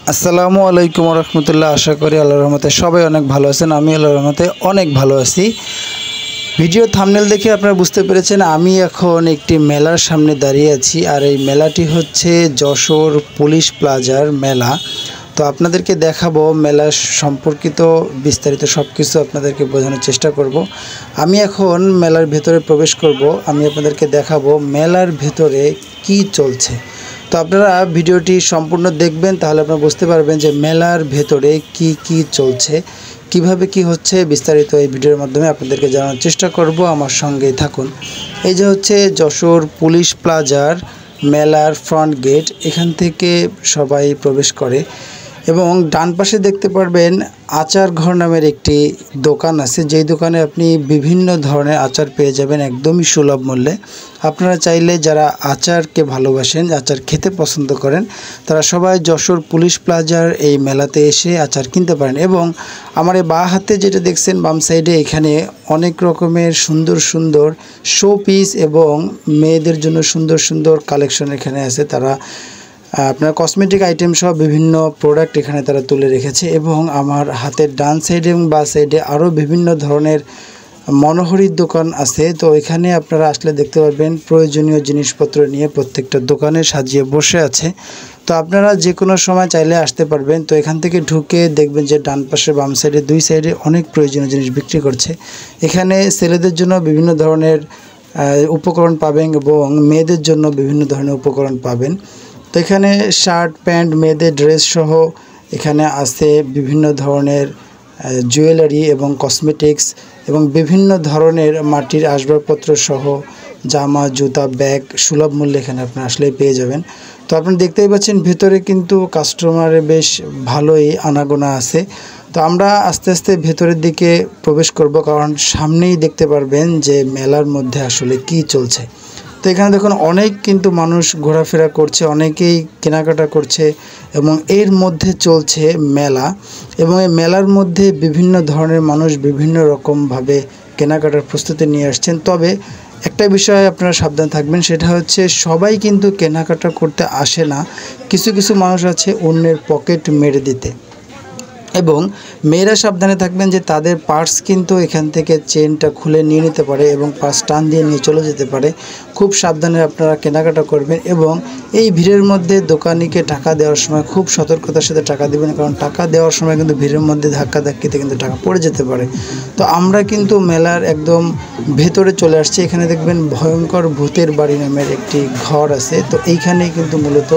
আসসালামু আলাইকুম রহমতুল্লাহ। আশা করি আল্লাহর রহমতে সবাই অনেক ভালো আছেন। আমি আল্লাহর রহমতে অনেক ভালো আছি। ভিডিও থাম্বনেল দেখে আপনারা বুঝতে পেরেছেন আমি এখন একটি মেলার সামনে দাঁড়িয়ে আছি। আর এই মেলাটি হচ্ছে যশোর পুলিশ প্লাজার মেলা। তো আপনাদেরকে দেখাবো মেলা সম্পর্কিত বিস্তারিত সব কিছু আপনাদেরকে বোঝানোর চেষ্টা করব। আমি এখন মেলার ভেতরে প্রবেশ করব। আমি আপনাদেরকে দেখাবো মেলার ভেতরে কি চলছে। তো আপনারা ভিডিওটি সম্পূর্ণ দেখবেন, তাহলে আপনারা বুঝতে পারবেন যে মেলার ভেতরে কি চলছে, কিভাবে কি হচ্ছে বিস্তারিত এই ভিডিওর মাধ্যমে আপনাদেরকে জানানোর চেষ্টা করব। আমার সঙ্গেই থাকুন। এই যে হচ্ছে যশোর পুলিশ প্লাজার মেলার ফ্রন্ট গেট, এখান থেকে সবাই প্রবেশ করে এবং ডান পাশে দেখতে পারবেন আচার ঘর নামের একটি দোকান আছে, যেই দোকানে আপনি বিভিন্ন ধরনের আচার পেয়ে যাবেন একদমই সুলভ মূল্যে। আপনারা চাইলে যারা আচারকে ভালোবাসেন, আচার খেতে পছন্দ করেন, তারা সবাই যশোর পুলিশ প্লাজার এই মেলাতে এসে আচার কিনতে পারেন। এবং আমার এই বাঁ হাতে যেটা দেখছেন বাম সাইডে, এখানে অনেক রকমের সুন্দর সুন্দর শো পিস এবং মেয়েদের জন্য সুন্দর সুন্দর কালেকশন এখানে আছে। তারা আপনার কসমেটিক আইটেম সহ বিভিন্ন প্রোডাক্ট এখানে তারা তুলে রেখেছে। এবং আমার হাতের ডান সাইডে এবং বাঁ সাইডে আরও বিভিন্ন ধরনের মনোহরির দোকান আছে। তো এখানে আপনারা আসলে দেখতে পারবেন প্রয়োজনীয় জিনিসপত্র নিয়ে প্রত্যেকটা দোকানে সাজিয়ে বসে আছে। তো আপনারা যে কোনো সময় চাইলে আসতে পারবেন। তো এখান থেকে ঢুকে দেখবেন যে ডান পাশে বাম সাইডে দুই সাইডে অনেক প্রয়োজনীয় জিনিস বিক্রি করছে। এখানে ছেলেদের জন্য বিভিন্ন ধরনের উপকরণ পাবেন এবং মেয়েদের জন্য বিভিন্ন ধরনের উপকরণ পাবেন। তো এখানে শার্ট প্যান্ট মেয়েদের ড্রেস সহ এখানে আছে বিভিন্ন ধরনের জুয়েলারি এবং কসমেটিক্স এবং বিভিন্ন ধরনের মাটির আসবাবপত্র সহ জামা জুতা ব্যাগ সুলভ মূল্যে এখানে আপনারা আসলেই পেয়ে যাবেন। তো আপনারা দেখতেই পাচ্ছেন ভেতরে কিন্তু কাস্টমারের বেশ ভালোই আনাগোনা আছে। তো আমরা আস্তে আস্তে ভেতরের দিকে প্রবেশ করব, কারণ সামনেই দেখতে পারবেন যে মেলার মধ্যে আসলে কি চলছে। তো এখানে দেখুন অনেক কিন্তু মানুষ ঘোরাফেরা করছে, অনেকেই কেনাকাটা করছে এবং এর মধ্যে চলছে মেলা। এবং এই মেলার মধ্যে বিভিন্ন ধরনের মানুষ বিভিন্ন রকমভাবে কেনাকাটার প্রস্তুতি নিয়ে আসছেন। তবে একটা বিষয়ে আপনারা সাবধান থাকবেন, সেটা হচ্ছে সবাই কিন্তু কেনাকাটা করতে আসে না। কিছু কিছু মানুষ আছে অন্যের পকেট মেরে দিতে। এবং মেয়েরা সাবধানে থাকবেন যে তাদের পার্স কিন্তু এখান থেকে চেনটা খুলে নিয়ে নিতে পারে এবং পার্স টান দিয়ে নিয়ে চলে যেতে পারে। খুব সাবধানে আপনারা কেনাকাটা করবেন এবং এই ভিড়ের মধ্যে দোকানিকে টাকা দেওয়ার সময় খুব সতর্কতার সাথে টাকা দেবেন, কারণ টাকা দেওয়ার সময় কিন্তু ভিড়ের মধ্যে ধাক্কাধাক্কিতে কিন্তু টাকা পড়ে যেতে পারে। তো আমরা কিন্তু মেলার একদম ভেতরে চলে আসছি। এখানে দেখবেন ভয়ঙ্কর ভূতের বাড়ি নামের একটি ঘর আছে। তো এইখানেই কিন্তু মূলত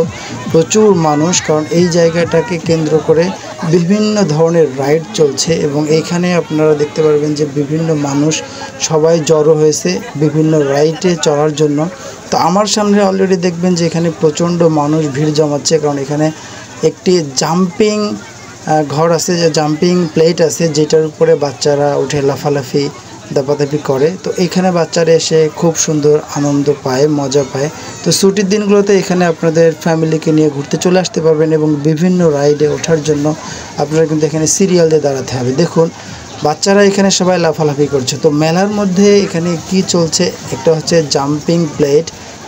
প্রচুর মানুষ, কারণ এই জায়গাটাকে কেন্দ্র করে বিভিন্ন ধরনের রাইড চলছে এবং এইখানে আপনারা দেখতে পারবেন যে বিভিন্ন মানুষ সবাই জড়ো হয়েছে বিভিন্ন রাইডে চড়ার জন্য। তো আমার সামনে অলরেডি দেখবেন যে এখানে প্রচণ্ড মানুষ ভিড় জমাচ্ছে, কারণ এখানে একটি জাম্পিং ঘর আছে, যে জাম্পিং প্লেট আছে, যেটার উপরে বাচ্চারা উঠে লাফালাফি দাপাদাপি করে। তো এখানে বাচ্চারা এসে খুব সুন্দর আনন্দ পায়, মজা পায়। তো ছুটির দিনগুলোতে এখানে আপনাদের ফ্যামিলিকে নিয়ে ঘুরতে চলে আসতে পারবেন এবং বিভিন্ন রাইডে ওঠার জন্য আপনারা কিন্তু এখানে সিরিয়াল দিয়ে দাঁড়াতে হবে। দেখুন বাচ্চারা এখানে সবাই লাফালাফি করছে। তো মেলার মধ্যে এখানে কি চলছে, একটা হচ্ছে জাম্পিং প্লেট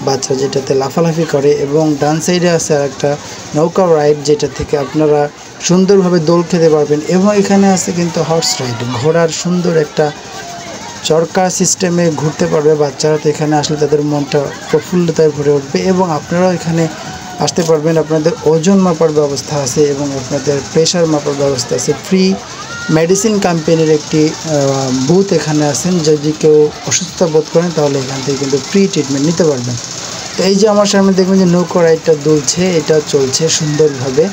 বাচ্চা যেটাতে লাফালাফি করে, এবং ডান সাইডে আছে আর একটা নৌকা রাইড, যেটা থেকে আপনারা সুন্দরভাবে দোল খেতে পারবেন। এবং এখানে আছে কিন্তু হর্স রাইড, ঘোড়ার সুন্দর একটা চরকা সিস্টেমে ঘুরতে পারবে বাচ্চারা। তো এখানে আসলে তাদের মনটা প্রফুল্লতায় ভরে উঠবে এবং আপনারাও এখানে আসতে পারবেন। আপনাদের ওজন মাপার ব্যবস্থা আছে এবং আপনাদের প্রেশার মাপার ব্যবস্থা আছে। ফ্রি মেডিসিন কোম্পানির একটি বুথ এখানে আছেন, যদি কেউ অসুস্থতা বোধ করেন তাহলে এখান থেকে কিন্তু ফ্রি ট্রিটমেন্ট নিতে পারবেন। তো এই যে আমার সামনে দেখবেন যে নৌকা রাইডটা দুলছে, এটা চলছে সুন্দরভাবে।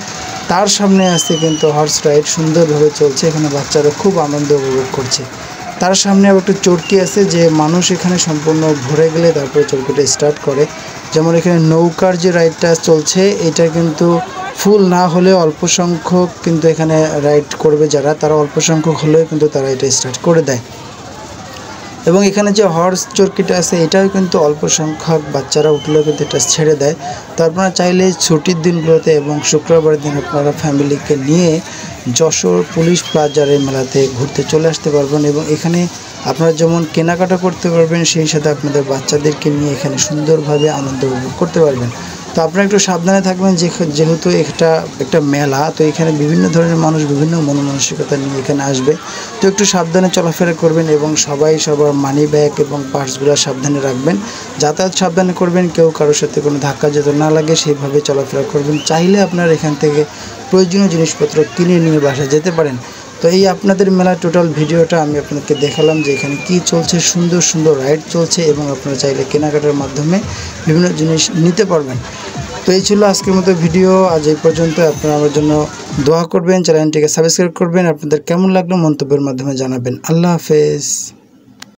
তার সামনে আসছে কিন্তু হর্স রাইড সুন্দরভাবে চলছে, এখানে বাচ্চারা খুব আনন্দ উপভোগ করছে। তার সামনে আবার একটা চরকি আছে, যে মানুষ এখানে সম্পূর্ণ ভরে গেলে তারপরে চরকিটা স্টার্ট করে। যেমন এখানে নৌকার যে রাইডটা চলছে, এটা কিন্তু ফুল না হলেও অল্প সংখ্যক কিন্তু এখানে রাইড করবে যারা, তারা অল্প সংখ্যক হলেও কিন্তু তারা এটা স্টার্ট করে দেয়। এবং এখানে যে হর্স চরকিটা আছে, এটাও কিন্তু অল্প সংখ্যক বাচ্চারা উঠলেও কিন্তু এটা ছেড়ে দেয়। তো আপনারা চাইলে ছুটির দিনগুলোতে এবং শুক্রবারের দিন আপনারা ফ্যামিলিকে নিয়ে যশোর পুলিশ প্লাজারের মেলাতে ঘুরতে চলে আসতে পারবেন এবং এখানে আপনারা যেমন কেনাকাটা করতে পারবেন, সেই সাথে আপনাদের বাচ্চাদেরকে নিয়ে এখানে সুন্দরভাবে আনন্দ উপভোগ করতে পারবেন। তো আপনারা একটু সাবধানে থাকবেন, যেহেতু একটা মেলা, তো এখানে বিভিন্ন ধরনের মানুষ বিভিন্ন মনমানসিকতা নিয়ে এখানে আসবে। তো একটু সাবধানে চলাফেরা করবেন এবং সবাই সবার মানি ব্যাগ এবং পার্সগুলো সাবধানে রাখবেন, যাতায়াত সাবধানে করবেন, কেউ কারোর সাথে কোনো ধাক্কা যাতে না লাগে সেইভাবে চলাফেরা করবেন। চাইলে আপনারা এখান থেকে প্রয়োজনীয় জিনিসপত্র কিনে নিয়ে বাসায় যেতে পারেন। তো এই আপনাদের মেলার টোটাল ভিডিওটা আমি আপনাদেরকে দেখালাম যে এখানে কি চলছে, সুন্দর সুন্দর রাইড চলছে এবং আপনারা চাইলে কেনাকাটার মাধ্যমে বিভিন্ন জিনিস নিতে পারবেন। তো এই ছিল আজকের মতো ভিডিও। আজ এই পর্যন্ত। আপনারা আমার জন্য দোয়া করবেন, চ্যানেলটিকে সাবস্ক্রাইব করবেন। আপনাদের কেমন লাগলো মন্তব্যের মাধ্যমে জানাবেন। আল্লাহ হাফেজ।